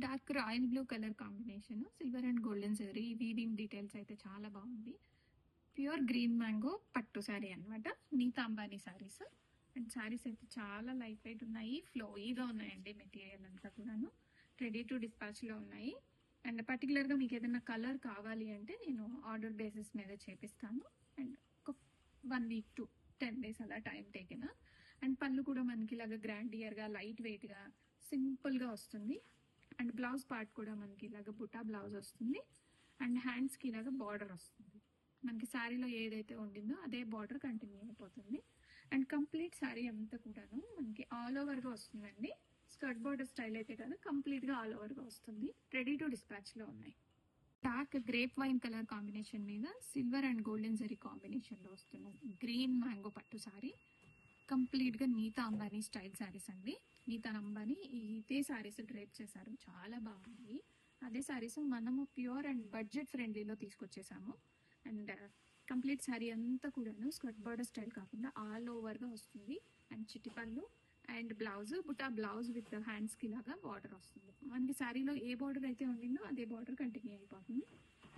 Dark royal blue colour combination, silver and golden zari weaving details అయితే చాలా బాగుంది. Pure green mango పట్టు శారీ అనమాట, నీతా అంబానీ శారీస్. అండ్ శారీస్ అయితే చాలా లైట్ వెయిట్ ఉన్నాయి, ఫ్లోయిగా ఉన్నాయండి. మెటీరియల్ అంతా కూడాను రెడీ టు డిస్పాచ్లో ఉన్నాయి. అండ్ పర్టికులర్గా మీకు ఏదైనా కలర్ కావాలి అంటే నేను ఆర్డర్ బేసిస్ మీద చేపిస్తాను. అండ్ ఒక 1 వీక్ టు 10 days అలా టైం టేకిన. అండ్ పళ్ళు కూడా మనకి ఇలాగా గ్రాండియర్గా లైట్ వెయిట్గా సింపుల్గా వస్తుంది. అండ్ బ్లౌజ్ పార్ట్ కూడా మనకి ఇలాగ బుటా బ్లౌజ్ వస్తుంది. అండ్ హ్యాండ్స్కి ఇలాగ బార్డర్ వస్తుంది. మనకి శారీలో ఏదైతే ఉండిందో అదే బార్డర్ కంటిన్యూ అయిపోతుంది. అండ్ కంప్లీట్ శారీ అంతా కూడాను మనకి ఆల్ ఓవర్గా వస్తుందండి. స్కర్ట్ బార్డర్ స్టైల్ అయితే కాదు, కంప్లీట్గా ఆల్ ఓవర్గా వస్తుంది. రెడీ టు డిస్పాచ్లో ఉన్నాయి. Dark grape wine colour combination మీద సిల్వర్ అండ్ గోల్డెన్ జరీ కాంబినేషన్లో వస్తున్న గ్రీన్ మ్యాంగో పట్టు శారీ. కంప్లీట్గా నీతా అంబానీ స్టైల్ శారీస్ అండి. నీతా అంబానీ ఇదే శారీస్ డ్రేప్ చేశారు, చాలా బాగుంది. అదే శారీస్ మనము ప్యూర్ అండ్ బడ్జెట్ ఫ్రెండ్లీలో తీసుకొచ్చేసాము. అండ్ కంప్లీట్ శారీ అంతా కూడాను స్కర్ట్ బార్డర్ స్టైల్ కాకుండా ఆల్ ఓవర్గా వస్తుంది. అండ్ చిటిపళ్ళు అండ్ బ్లౌజ్ బుటా బ్లౌజ్ విత్ హ్యాండ్స్కి లాగా బార్డర్ వస్తుంది. మనకి శారీలో ఏ బార్డర్ అయితే ఉండిందో అదే బార్డర్ కంటిన్యూ అయిపోతుంది.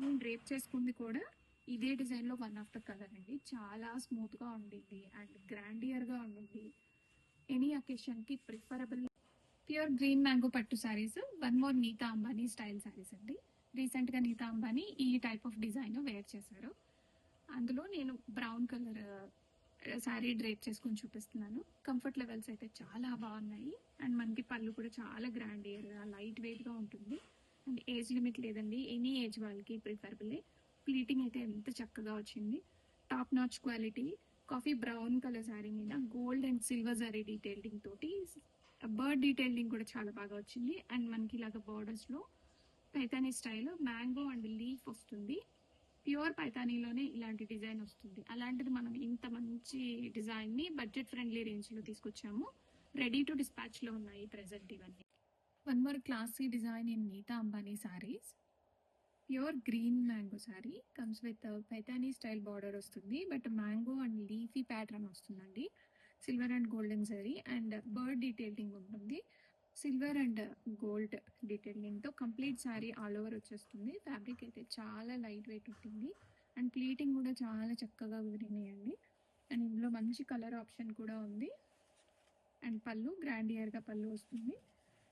నేను డ్రేప్ చేసుకుంది కూడా ఇదే డిజైన్లో వన్ ఆఫ్ ద కలర్ అండి. చాలా స్మూత్గా ఉండింది అండ్ గ్రాండియర్గా ఉండింది. ఎనీ అకేషన్కి ప్రిఫరబుల్ ప్యూర్ గ్రీన్ మ్యాంగో పట్టు saris. One more Nita Ambani style saris అండి. రీసెంట్గా నీతా అంబానీ ఈ టైప్ ఆఫ్ డిజైన్ వేర్ చేశారు. అందులో నేను బ్రౌన్ కలర్ శారీ డ్రేప్ చేసుకొని చూపిస్తున్నాను. కంఫర్ట్ లెవెల్స్ అయితే చాలా బాగున్నాయి. అండ్ మనకి పళ్ళు కూడా చాలా గ్రాండియర్గా లైట్ వెయిట్గా ఉంటుంది. అండ్ ఏజ్ లిమిట్ లేదండి, ఎనీ ఏజ్ వాళ్ళకి ప్రిఫరబుల్. ప్లీటింగ్ అయితే ఎంత చక్కగా వచ్చింది. Top notch quality coffee brown colour sari మీద gold and silver zari detailing తోటి బర్డ్ డీటెయిలింగ్ కూడా చాలా బాగా వచ్చింది. అండ్ మనకి ఇలాగ బార్డర్స్లో Paithani style mango and leaf వస్తుంది. ప్యూర్ పైతానీలోనే ఇలాంటి డిజైన్ వస్తుంది. అలాంటిది మనం ఇంత మంచి డిజైన్ని బడ్జెట్ ఫ్రెండ్లీ రేంజ్లో తీసుకొచ్చాము. రెడీ టు డిస్పాచ్లో ఉన్నాయి ప్రెసెంట్ ఇవన్నీ. One more classy design in Nita Ambani saris. Pure green mango sari comes with Paithani style border వస్తుంది. But mango and leafy pattern వస్తుందండి. Silver and golden zari and bird detailing ఉంటుంది. సిల్వర్ అండ్ గోల్డ్ డీటెయిలింగ్తో complete sari all over వచ్చేస్తుంది. Fabric అయితే చాలా light weight ఉంటుంది. And pleating కూడా చాలా చక్కగా కుదిరినాయండి. అండ్ ఇందులో మంచి కలర్ ఆప్షన్ కూడా ఉంది. అండ్ పళ్ళు గ్రాండియర్గా పళ్ళు వస్తుంది.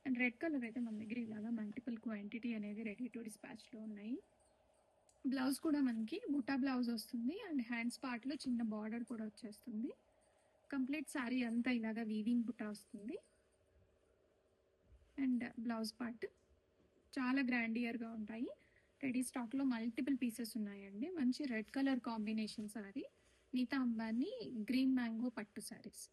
అండ్ రెడ్ కలర్ అయితే మన దగ్గర ఇలాగా మల్టిపుల్ క్వాంటిటీ అనేది రెడీ టు డిస్పాచ్లో ఉన్నాయి. బ్లౌజ్ కూడా మనకి బుటా బ్లౌజ్ వస్తుంది. అండ్ హ్యాండ్స్ పార్ట్లో చిన్న బార్డర్ కూడా వచ్చేస్తుంది. కంప్లీట్ శారీ అంతా ఇలాగా వీవింగ్ బుటా వస్తుంది. అండ్ బ్లౌజ్ పార్ట్ చాలా గ్రాండియర్గా ఉంటాయి. రెడీ స్టాక్లో మల్టిపుల్ పీసెస్ ఉన్నాయండి. మంచి red colour combination sari. Nita Ambani green mango పట్టు శారీస్.